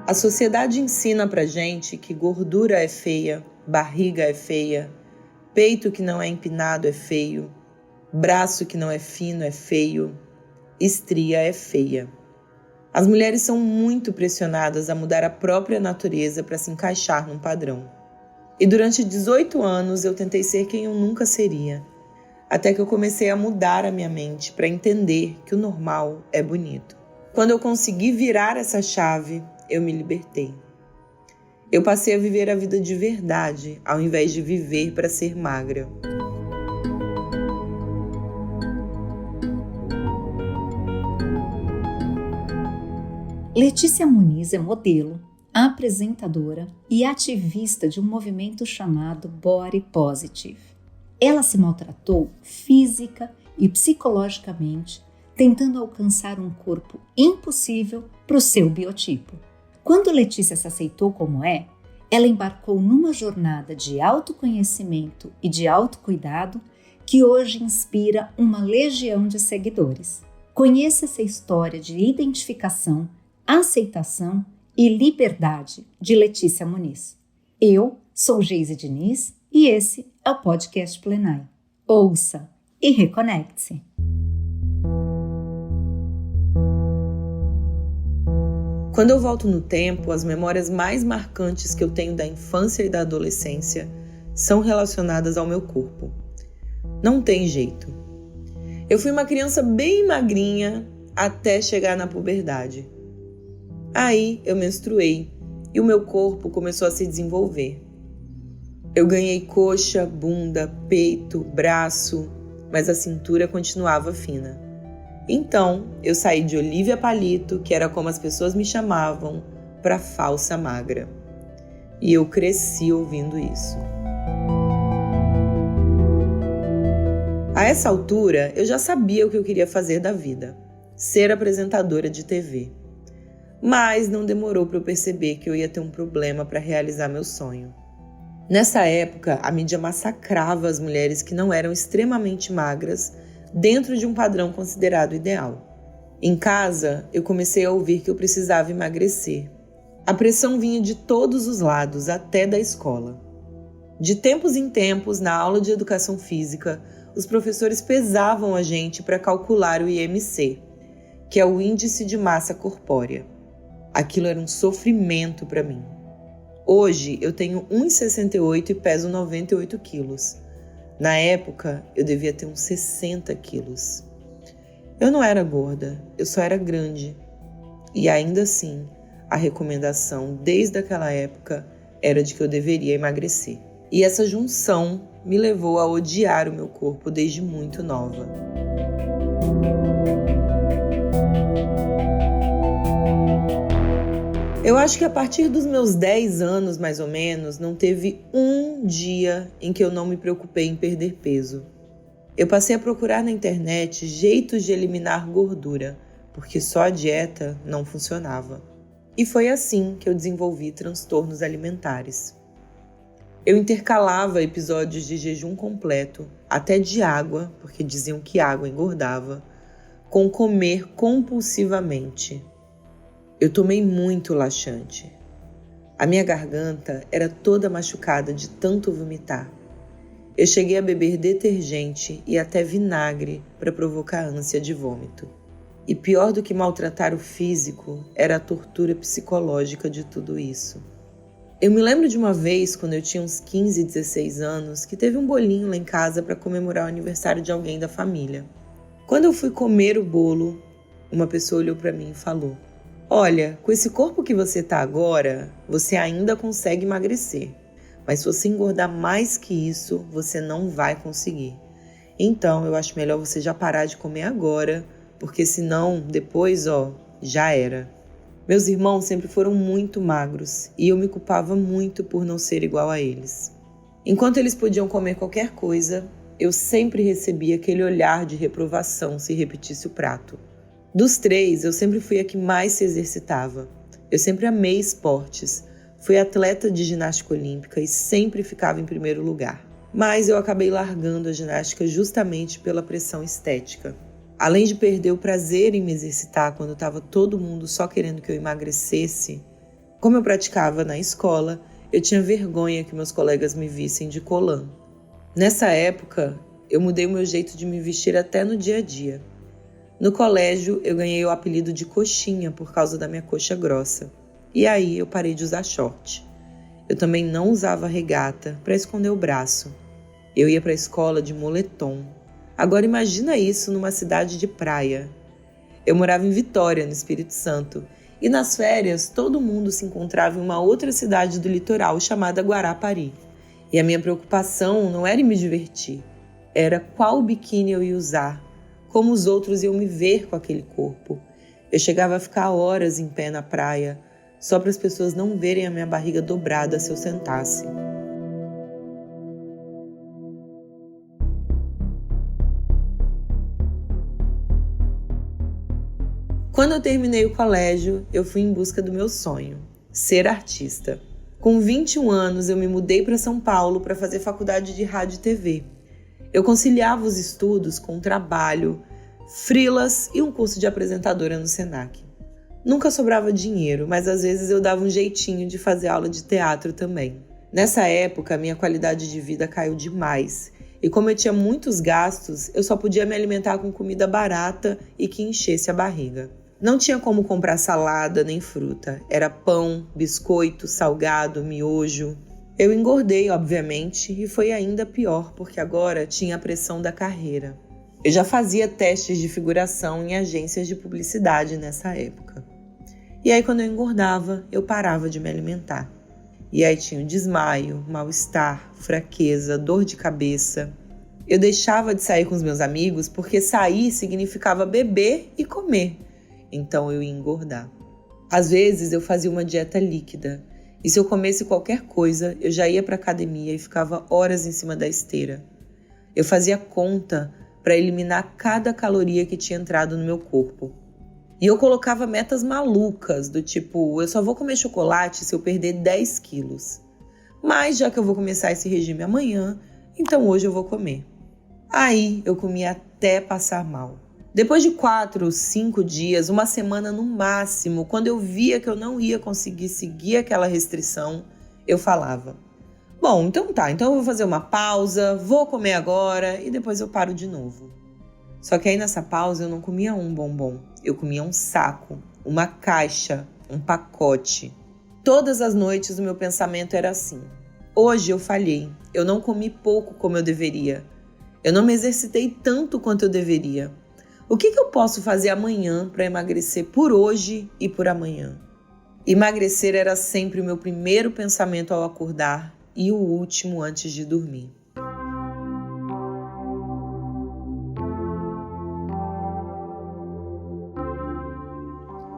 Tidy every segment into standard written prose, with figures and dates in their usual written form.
A sociedade ensina pra gente que gordura é feia, barriga é feia, peito que não é empinado é feio, braço que não é fino é feio, estria é feia. As mulheres são muito pressionadas a mudar a própria natureza para se encaixar num padrão. E durante 18 anos eu tentei ser quem eu nunca seria, até que eu comecei a mudar a minha mente para entender que o normal é bonito. Quando eu consegui virar essa chave, eu me libertei. Eu passei a viver a vida de verdade, ao invés de viver para ser magra. Letícia Muniz é modelo, apresentadora e ativista de um movimento chamado Body Positive. Ela se maltratou física e psicologicamente, tentando alcançar um corpo impossível para o seu biotipo. Quando Letícia se aceitou como é, ela embarcou numa jornada de autoconhecimento e de autocuidado que hoje inspira uma legião de seguidores. Conheça essa história de identificação, aceitação e liberdade de Letícia Muniz. Eu sou Geise Diniz e esse é o podcast Plenai. Ouça e reconecte-se. Quando eu volto no tempo, as memórias mais marcantes que eu tenho da infância e da adolescência são relacionadas ao meu corpo. Não tem jeito. Eu fui uma criança bem magrinha até chegar na puberdade. Aí eu menstruei e o meu corpo começou a se desenvolver. Eu ganhei coxa, bunda, peito, braço, mas a cintura continuava fina. Então, eu saí de Olivia Palito, que era como as pessoas me chamavam, para falsa magra. E eu cresci ouvindo isso. A essa altura, eu já sabia o que eu queria fazer da vida: ser apresentadora de TV. Mas não demorou para eu perceber que eu ia ter um problema para realizar meu sonho. Nessa época, a mídia massacrava as mulheres que não eram extremamente magras dentro de um padrão considerado ideal. Em casa, eu comecei a ouvir que eu precisava emagrecer. A pressão vinha de todos os lados, até da escola. De tempos em tempos, na aula de educação física, os professores pesavam a gente para calcular o IMC, que é o índice de massa corpórea. Aquilo era um sofrimento para mim. Hoje, eu tenho 1,68 e peso 98 quilos. Na época, eu devia ter uns 60 quilos. Eu não era gorda, eu só era grande. E ainda assim, a recomendação desde aquela época era de que eu deveria emagrecer. E essa junção me levou a odiar o meu corpo desde muito nova. Eu acho que a partir dos meus 10 anos, mais ou menos, não teve um dia em que eu não me preocupei em perder peso. Eu passei a procurar na internet jeitos de eliminar gordura, porque só a dieta não funcionava. E foi assim que eu desenvolvi transtornos alimentares. Eu intercalava episódios de jejum completo, até de água, porque diziam que água engordava, com comer compulsivamente. Eu tomei muito laxante. A minha garganta era toda machucada de tanto vomitar. Eu cheguei a beber detergente e até vinagre para provocar ânsia de vômito. E pior do que maltratar o físico era a tortura psicológica de tudo isso. Eu me lembro de uma vez, quando eu tinha uns 15, 16 anos, que teve um bolinho lá em casa para comemorar o aniversário de alguém da família. Quando eu fui comer o bolo, uma pessoa olhou para mim e falou: "Olha, com esse corpo que você tá agora, você ainda consegue emagrecer. Mas se você engordar mais que isso, você não vai conseguir. Então, eu acho melhor você já parar de comer agora, porque senão, depois, já era." Meus irmãos sempre foram muito magros e eu me culpava muito por não ser igual a eles. Enquanto eles podiam comer qualquer coisa, eu sempre recebia aquele olhar de reprovação se repetisse o prato. Dos 3, eu sempre fui a que mais se exercitava. Eu sempre amei esportes. Fui atleta de ginástica olímpica e sempre ficava em primeiro lugar. Mas eu acabei largando a ginástica justamente pela pressão estética. Além de perder o prazer em me exercitar quando estava todo mundo só querendo que eu emagrecesse, Como eu praticava na escola, eu tinha vergonha que meus colegas me vissem de colã. Nessa época, eu mudei o meu jeito de me vestir até no dia a dia. No colégio, eu ganhei o apelido de coxinha por causa da minha coxa grossa. E aí eu parei de usar short. Eu também não usava regata para esconder o braço. Eu ia para a escola de moletom. Agora imagina isso numa cidade de praia. Eu morava em Vitória, no Espírito Santo, e nas férias todo mundo se encontrava em uma outra cidade do litoral chamada Guarapari. E a minha preocupação não era em me divertir, era qual biquíni eu ia usar, como os outros iam me ver com aquele corpo. Eu chegava a ficar horas em pé na praia, só para as pessoas não verem a minha barriga dobrada se eu sentasse. Quando eu terminei o colégio, eu fui em busca do meu sonho, ser artista. Com 21 anos, eu me mudei para São Paulo para fazer faculdade de rádio e TV. Eu conciliava os estudos com trabalho, freelas e um curso de apresentadora no Senac. Nunca sobrava dinheiro, mas às vezes eu dava um jeitinho de fazer aula de teatro também. Nessa época, minha qualidade de vida caiu demais. E como eu tinha muitos gastos, eu só podia me alimentar com comida barata e que enchesse a barriga. Não tinha como comprar salada nem fruta. Era pão, biscoito, salgado, miojo. Eu engordei, obviamente, e foi ainda pior, porque agora tinha a pressão da carreira. Eu já fazia testes de figuração em agências de publicidade nessa época. E aí, quando eu engordava, eu parava de me alimentar. E aí tinha o desmaio, mal-estar, fraqueza, dor de cabeça. Eu deixava de sair com os meus amigos porque sair significava beber e comer. Então eu ia engordar. Às vezes eu fazia uma dieta líquida. E se eu comesse qualquer coisa, eu já ia para a academia e ficava horas em cima da esteira. Eu fazia conta para eliminar cada caloria que tinha entrado no meu corpo. E eu colocava metas malucas, do tipo, eu só vou comer chocolate se eu perder 10 quilos. Mas já que eu vou começar esse regime amanhã, então hoje eu vou comer. Aí eu comia até passar mal. Depois de 4, 5 dias, uma semana no máximo, quando eu via que eu não ia conseguir seguir aquela restrição, eu falava, bom, então tá, então eu vou fazer uma pausa, vou comer agora e depois eu paro de novo. Só que aí nessa pausa eu não comia um bombom, eu comia um saco, uma caixa, um pacote. Todas as noites o meu pensamento era assim, hoje eu falhei, eu não comi pouco como eu deveria, eu não me exercitei tanto quanto eu deveria. O que eu posso fazer amanhã para emagrecer por hoje e por amanhã? Emagrecer era sempre o meu primeiro pensamento ao acordar e o último antes de dormir.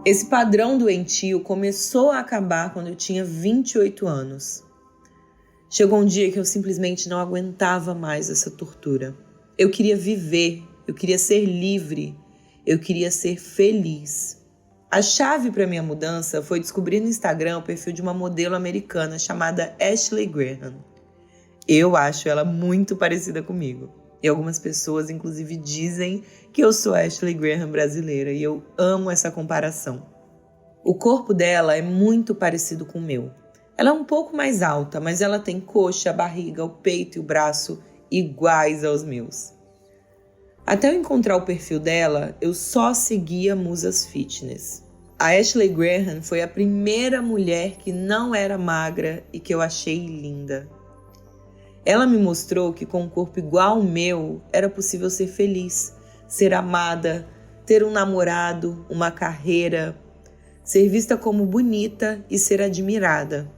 Esse padrão doentio começou a acabar quando eu tinha 28 anos. Chegou um dia que eu simplesmente não aguentava mais essa tortura. Eu queria viver. Eu queria ser livre, eu queria ser feliz. A chave para minha mudança foi descobrir no Instagram o perfil de uma modelo americana chamada Ashley Graham. Eu acho ela muito parecida comigo. E algumas pessoas, inclusive, dizem que eu sou a Ashley Graham brasileira e eu amo essa comparação. O corpo dela é muito parecido com o meu. Ela é um pouco mais alta, mas ela tem coxa, a barriga, o peito e o braço iguais aos meus. Até eu encontrar o perfil dela, eu só seguia musas fitness. A Ashley Graham foi a primeira mulher que não era magra e que eu achei linda. Ela me mostrou que com um corpo igual ao meu, era possível ser feliz, ser amada, ter um namorado, uma carreira, ser vista como bonita e ser admirada.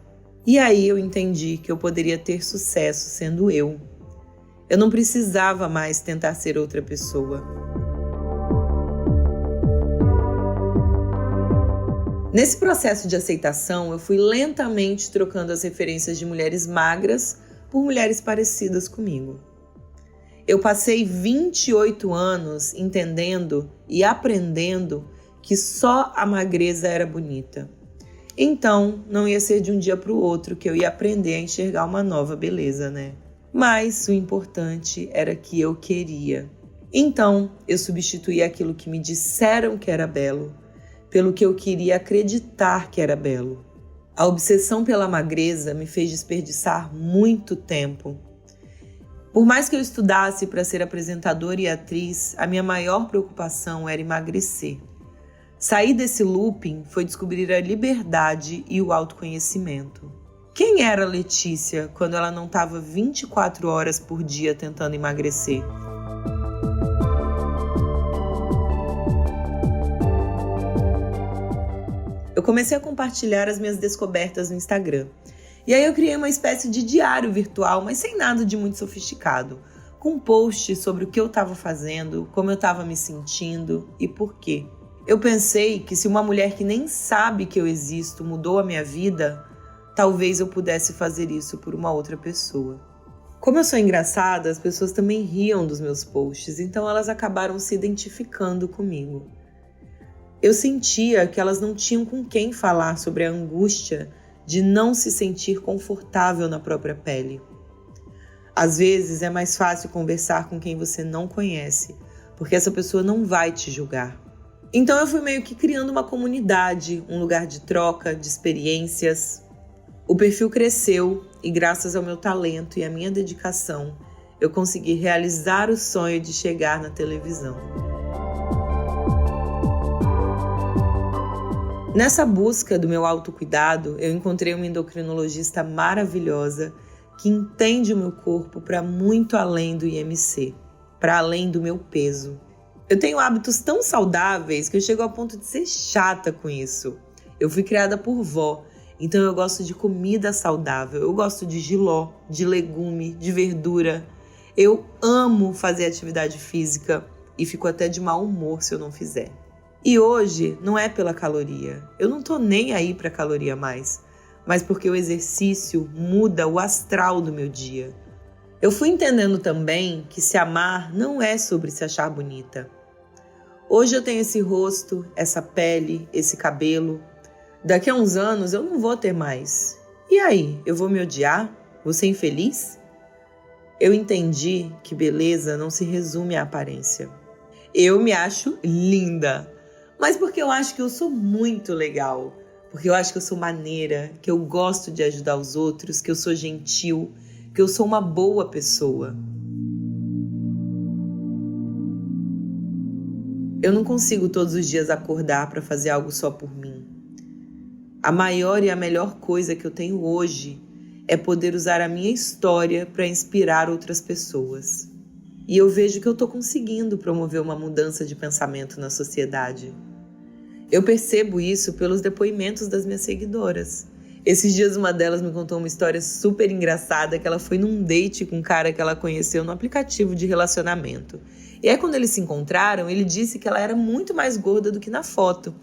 E aí eu entendi que eu poderia ter sucesso sendo eu. Eu não precisava mais tentar ser outra pessoa. Nesse processo de aceitação, eu fui lentamente trocando as referências de mulheres magras por mulheres parecidas comigo. Eu passei 28 anos entendendo e aprendendo que só a magreza era bonita. Então, não ia ser de um dia para o outro que eu ia aprender a enxergar uma nova beleza, né? Mas o importante era que eu queria. Então, eu substituí aquilo que me disseram que era belo pelo que eu queria acreditar que era belo. A obsessão pela magreza me fez desperdiçar muito tempo. Por mais que eu estudasse para ser apresentadora e atriz, a minha maior preocupação era emagrecer. Sair desse looping foi descobrir a liberdade e o autoconhecimento. Quem era a Letícia quando ela não estava 24 horas por dia tentando emagrecer? Eu comecei a compartilhar as minhas descobertas no Instagram. E aí eu criei uma espécie de diário virtual, mas sem nada de muito sofisticado, com posts sobre o que eu estava fazendo, como eu estava me sentindo e por quê. Eu pensei que se uma mulher que nem sabe que eu existo mudou a minha vida, talvez eu pudesse fazer isso por uma outra pessoa. Como eu sou engraçada, as pessoas também riam dos meus posts, então elas acabaram se identificando comigo. Eu sentia que elas não tinham com quem falar sobre a angústia de não se sentir confortável na própria pele. Às vezes é mais fácil conversar com quem você não conhece, porque essa pessoa não vai te julgar. Então eu fui meio que criando uma comunidade, um lugar de troca, de experiências. O perfil cresceu e graças ao meu talento e à minha dedicação, eu consegui realizar o sonho de chegar na televisão. Nessa busca do meu autocuidado, eu encontrei uma endocrinologista maravilhosa que entende o meu corpo para muito além do IMC, para além do meu peso. Eu tenho hábitos tão saudáveis que eu chego ao ponto de ser chata com isso. Eu fui criada por vó, então eu gosto de comida saudável, eu gosto de jiló, de legume, de verdura. Eu amo fazer atividade física e fico até de mau humor se eu não fizer. E hoje não é pela caloria, eu não tô nem aí pra caloria mais, mas porque o exercício muda o astral do meu dia. Eu fui entendendo também que se amar não é sobre se achar bonita. Hoje eu tenho esse rosto, essa pele, esse cabelo. Daqui a uns anos eu não vou ter mais. E aí, eu vou me odiar? Vou ser infeliz? Eu entendi que beleza não se resume à aparência. Eu me acho linda. Mas porque eu acho que eu sou muito legal, porque eu acho que eu sou maneira, que eu gosto de ajudar os outros, que eu sou gentil, que eu sou uma boa pessoa. Eu não consigo todos os dias acordar para fazer algo só por mim. A maior e a melhor coisa que eu tenho hoje é poder usar a minha história para inspirar outras pessoas. E eu vejo que eu estou conseguindo promover uma mudança de pensamento na sociedade. Eu percebo isso pelos depoimentos das minhas seguidoras. Esses dias uma delas me contou uma história super engraçada que ela foi num date com um cara que ela conheceu no aplicativo de relacionamento. E aí quando eles se encontraram, ele disse que ela era muito mais gorda do que na foto.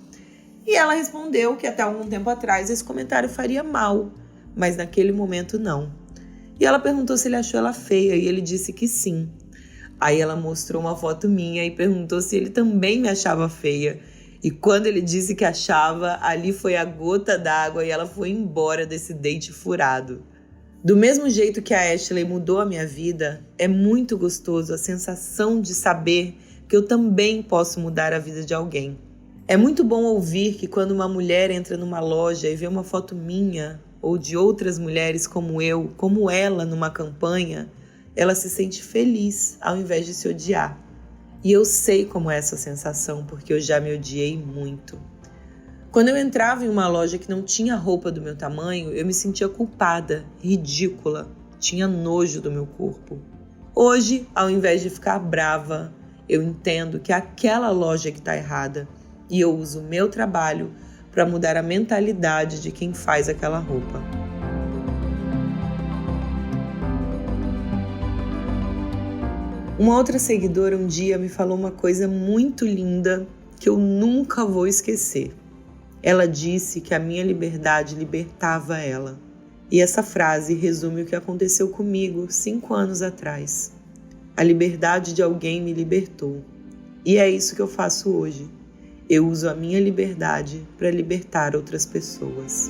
E ela respondeu que até algum tempo atrás esse comentário faria mal, mas naquele momento não. E ela perguntou se ele achou ela feia e ele disse que sim. Aí ela mostrou uma foto minha e perguntou se ele também me achava feia. E quando ele disse que achava, ali foi a gota d'água e ela foi embora desse date furado. Do mesmo jeito que a Ashley mudou a minha vida, é muito gostoso a sensação de saber que eu também posso mudar a vida de alguém. É muito bom ouvir que quando uma mulher entra numa loja e vê uma foto minha ou de outras mulheres como eu, como ela numa campanha, ela se sente feliz ao invés de se odiar. E eu sei como é essa sensação, porque eu já me odiei muito. Quando eu entrava em uma loja que não tinha roupa do meu tamanho, eu me sentia culpada, ridícula, tinha nojo do meu corpo. Hoje, ao invés de ficar brava, eu entendo que é aquela loja que está errada e eu uso o meu trabalho para mudar a mentalidade de quem faz aquela roupa. Uma outra seguidora um dia me falou uma coisa muito linda que eu nunca vou esquecer. Ela disse que a minha liberdade libertava ela. E essa frase resume o que aconteceu comigo 5 anos atrás. A liberdade de alguém me libertou. E é isso que eu faço hoje. Eu uso a minha liberdade para libertar outras pessoas.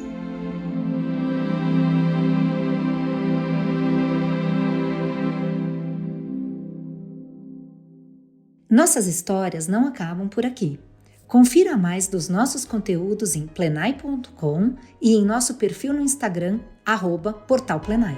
Nossas histórias não acabam por aqui. Confira mais dos nossos conteúdos em plenai.com e em nosso perfil no Instagram, @portalplenai.